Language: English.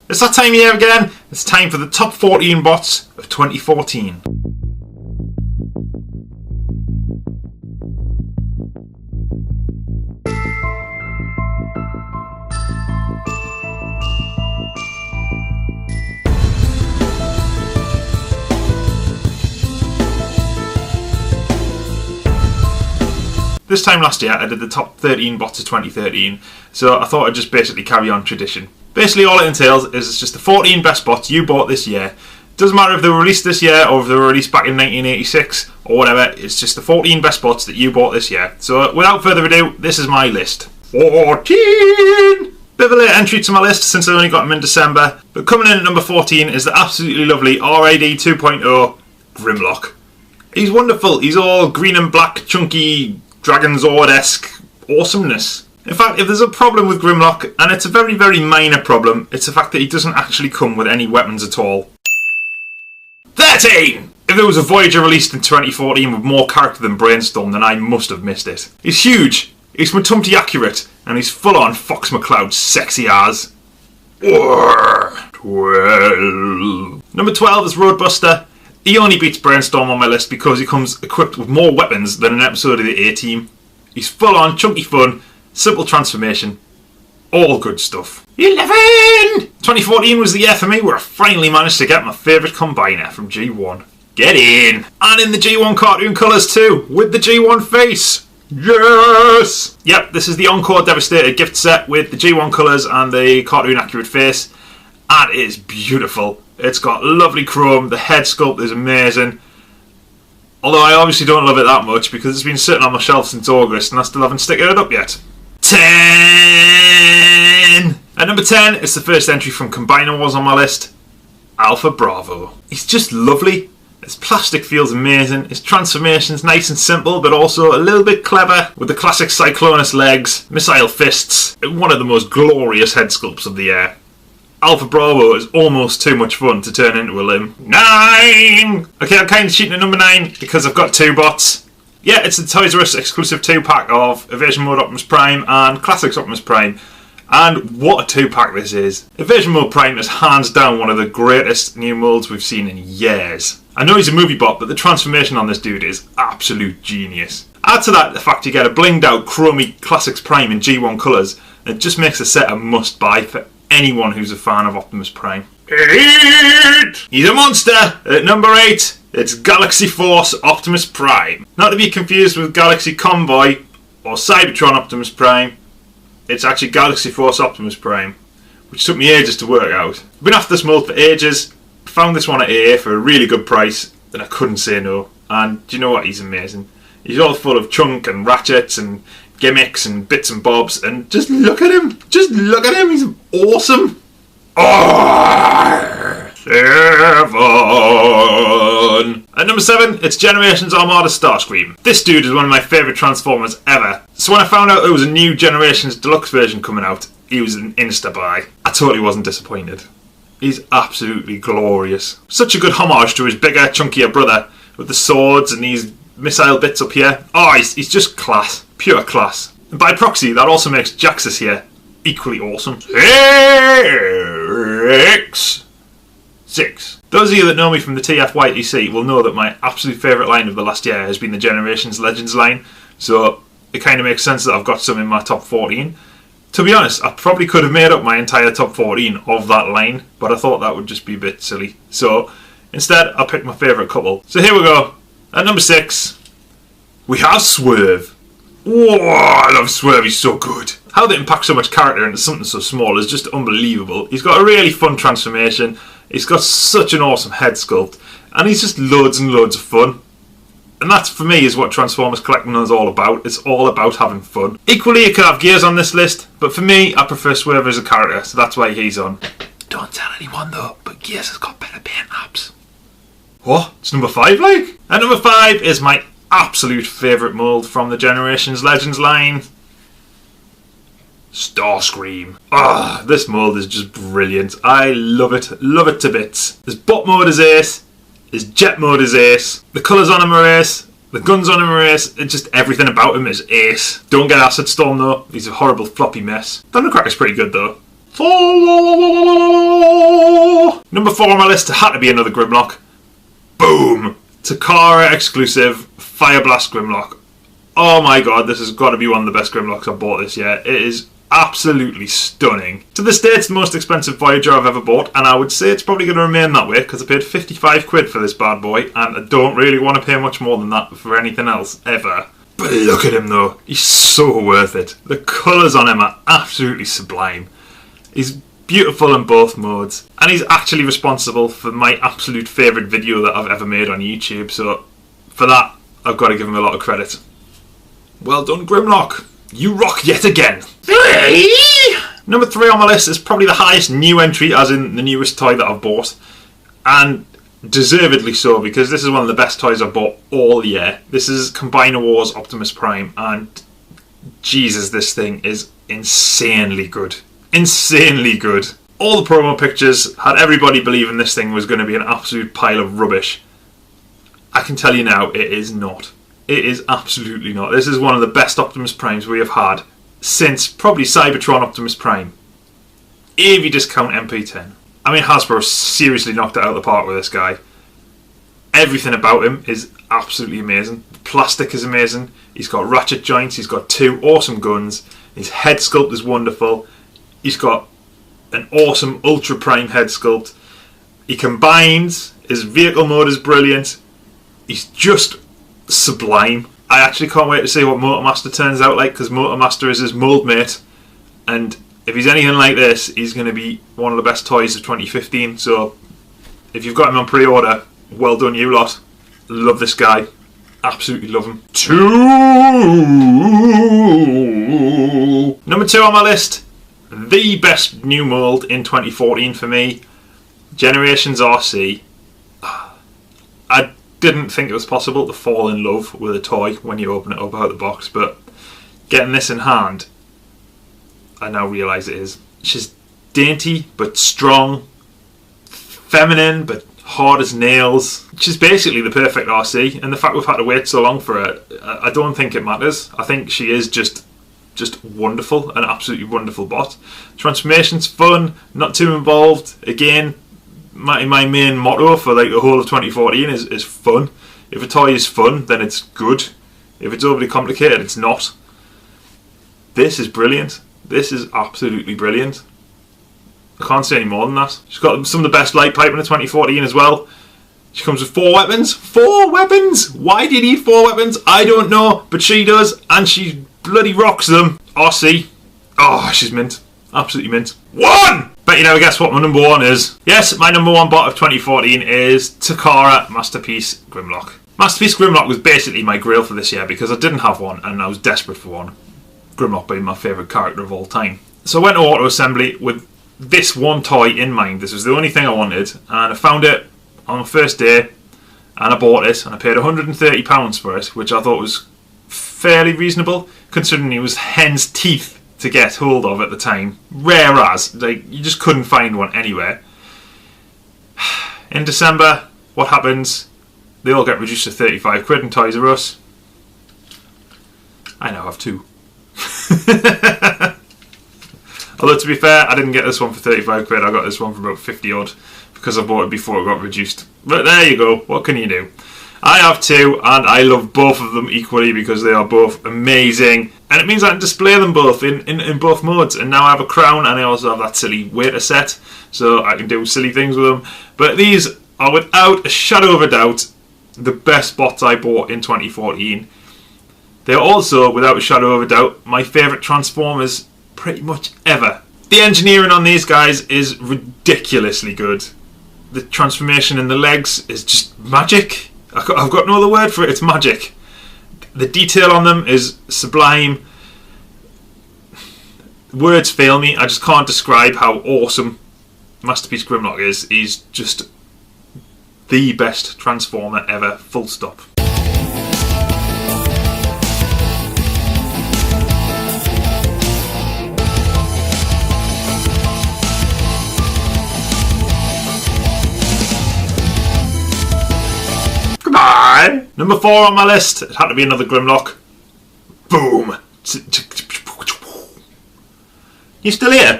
It's that time of year again. It's time for the top 14 bots of 2014. This time last year I did the top 13 bots of 2013, so I thought I'd just basically carry on tradition. Basically all it entails is it's just the 14 best bots you bought this year. Doesn't matter if they were released this year or if they were released back in 1986 or whatever, it's just the 14 best bots that you bought this year. So without further ado, this is my list. 14! Bit of a late entry to my list since I only got them in December, but coming in at number 14 is the absolutely lovely RAD 2.0 Grimlock. He's wonderful, he's all green and black, chunky, Dragon Zord-esque awesomeness. In fact, if there's a problem with Grimlock, and it's a very, very minor problem, it's the fact that he doesn't actually come with any weapons at all. 13! If there was a Voyager released in 2014 with more character than Brainstorm, then I must have missed it. He's huge, he's Matumti accurate, and he's full on Fox McCloud sexy as. 12. Number 12 is Roadbuster. He only beats Brainstorm on my list because he comes equipped with more weapons than an episode of the A-Team. He's full on, chunky fun, simple transformation, all good stuff. 11! 2014 was the year for me where I finally managed to get my favourite combiner from G1. Get in! And in the G1 cartoon colours too, with the G1 face. Yes! Yep, this is the Encore Devastator gift set with the G1 colours and the cartoon accurate face. And it is beautiful. It's got lovely chrome, the head sculpt is amazing. Although I obviously don't love it that much because it's been sitting on my shelf since August and I still haven't sticked it up yet. 10! At number 10, it's the first entry from Combiner Wars on my list. Alpha Bravo. He's just lovely. His plastic feels amazing. His transformation's nice and simple but also a little bit clever with the classic Cyclonus legs, missile fists, and one of the most glorious head sculpts of the year. Alpha Bravo is almost too much fun to turn into a limb. 9! Okay, I'm kind of cheating at number 9 because I've got two bots. Yeah, it's the Toys R Us exclusive 2-pack of Evasion Mode Optimus Prime and Classics Optimus Prime. And what a 2-pack this is. Evasion Mode Prime is hands down one of the greatest new molds we've seen in years. I know he's a movie bot, but the transformation on this dude is absolute genius. Add to that the fact you get a blinged out chromy Classics Prime in G1 colours, and it just makes the set a must buy for anyone who's a fan of Optimus Prime. 8! He's a monster! At number 8, it's Galaxy Force Optimus Prime. Not to be confused with Galaxy Convoy or Cybertron Optimus Prime. It's actually Galaxy Force Optimus Prime, which took me ages to work out. I've been after this mold for ages, found this one at AA for a really good price, and I couldn't say no. And do you know what? He's amazing. He's all full of chunk and ratchets and gimmicks and bits and bobs, and just look at him! Just look at him! He's awesome! 7! At number 7, it's Generations Armada Starscream. This dude is one of my favourite Transformers ever. So when I found out there was a new Generations Deluxe version coming out, he was an insta-buy. I totally wasn't disappointed. He's absolutely glorious. Such a good homage to his bigger, chunkier brother, with the swords and these missile bits up here. Oh, he's just class. Pure class. And by proxy, that also makes Jaxus here equally awesome. 6. Those of you that know me from the TFYTC will know that my absolute favourite line of the last year has been the Generations Legends line, so it kind of makes sense that I've got some in my top 14. To be honest, I probably could have made up my entire top 14 of that line, but I thought that would just be a bit silly. So instead, I picked my favourite couple. So here we go. At number 6, we have Swerve. Whoa, I love Swerve, he's so good. How they impact so much character into something so small is just unbelievable. He's got a really fun transformation, he's got such an awesome head sculpt, and he's just loads and loads of fun. And that, for me, is what Transformers collecting is all about. It's all about having fun. Equally, you could have Gears on this list, but for me, I prefer Swerve as a character, so that's why he's on. Don't tell anyone though, but Gears has got better paint apps. What? It's number 5, like? At number 5 is my absolute favourite mould from the Generations Legends line. Starscream. Ah, this mould is just brilliant. I love it to bits. His bot mode is ace, his jet mode is ace, the colours on him are ace, the guns on him are ace, it's just everything about him is ace. Don't get Acid Storm though, he's a horrible floppy mess. Thundercracker's pretty good though. 4! Number 4 on my list had to be another Grimlock. Boom! Takara exclusive Fireblast Grimlock. Oh my god, this has got to be one of the best Grimlocks I've bought this year. It is absolutely stunning. To this day, it's the most expensive Voyager I've ever bought, and I would say it's probably going to remain that way because I paid 55 quid for this bad boy, and I don't really want to pay much more than that for anything else, ever. But look at him though, he's so worth it. The colours on him are absolutely sublime. He's beautiful in both modes, and he's actually responsible for my absolute favourite video that I've ever made on YouTube, so for that, I've got to give him a lot of credit. Well done, Grimlock. You rock yet again. Number 3 on my list is probably the highest new entry, as in the newest toy that I've bought, and deservedly so, because this is one of the best toys I've bought all year. This is Combiner Wars Optimus Prime, and Jesus, this thing is insanely good. Insanely good. All the promo pictures had everybody believing this thing was going to be an absolute pile of rubbish. I can tell you now, it is not. It is absolutely not. This is one of the best Optimus Primes we have had since probably Cybertron Optimus Prime. If you discount MP10. I mean, Hasbro seriously knocked it out of the park with this guy. Everything about him is absolutely amazing. The plastic is amazing. He's got ratchet joints. He's got 2 awesome guns. His head sculpt is wonderful. He's got an awesome Ultra Prime head sculpt. He combines. His vehicle mode is brilliant. He's just sublime. I actually can't wait to see what Motormaster turns out like, because Motormaster is his mold mate, and if he's anything like this, he's going to be one of the best toys of 2015. So if you've got him on pre-order, well done you lot. Love this guy. Absolutely love him. Number 2 on my list, the best new mold in 2014 for me, Generations RC. I didn't think it was possible to fall in love with a toy when you open it up out of the box, but getting this in hand, I now realise it is. She's dainty but strong, feminine but hard as nails. She's basically the perfect RC, and the fact we've had to wait so long for her, I don't think it matters. I think she is just wonderful, an absolutely wonderful bot. Transformation's fun, not too involved. Again, my main motto for like the whole of 2014 is fun. If a toy is fun, then it's good. If it's overly complicated, it's not. This is brilliant. This is absolutely brilliant. I can't say any more than that. She's got some of the best light piping of 2014 as well. She comes with 4 weapons. 4 weapons! Why do you need 4 weapons? I don't know, but she does, and she bloody rocks them. RC. Oh, she's mint. Absolutely mint. 1! Bet you never guess what my number 1 is. Yes, my number 1 bot of 2014 is Takara Masterpiece Grimlock. Masterpiece Grimlock was basically my grail for this year because I didn't have one and I was desperate for one. Grimlock being my favourite character of all time. So I went to Auto Assembly with this one toy in mind. This was the only thing I wanted, and I found it on my first day and I bought it, and I paid £130 for it, which I thought was fairly reasonable considering it was hen's teeth to get hold of at the time. Rare as, like, you just couldn't find one anywhere. In December, what happens? They all get reduced to 35 quid in Toys R Us. I now have 2. Although to be fair, I didn't get this one for 35 quid, I got this one for about 50 odd because I bought it before it got reduced. But there you go, what can you do? I have 2 and I love both of them equally because they are both amazing, and it means I can display them both in both modes. And now I have a crown and I also have that silly waiter set, so I can do silly things with them. But these are without a shadow of a doubt the best bots I bought in 2014. They're also, without a shadow of a doubt, my favourite Transformers pretty much ever. The engineering on these guys is ridiculously good. The transformation in the legs is just magic. I've got no other word for it, it's magic. The detail on them is sublime. Words fail me, I just can't describe how awesome Masterpiece Grimlock is. He's just the best Transformer ever, full stop. Number 4 on my list, it had to be another Grimlock. Boom! You still here?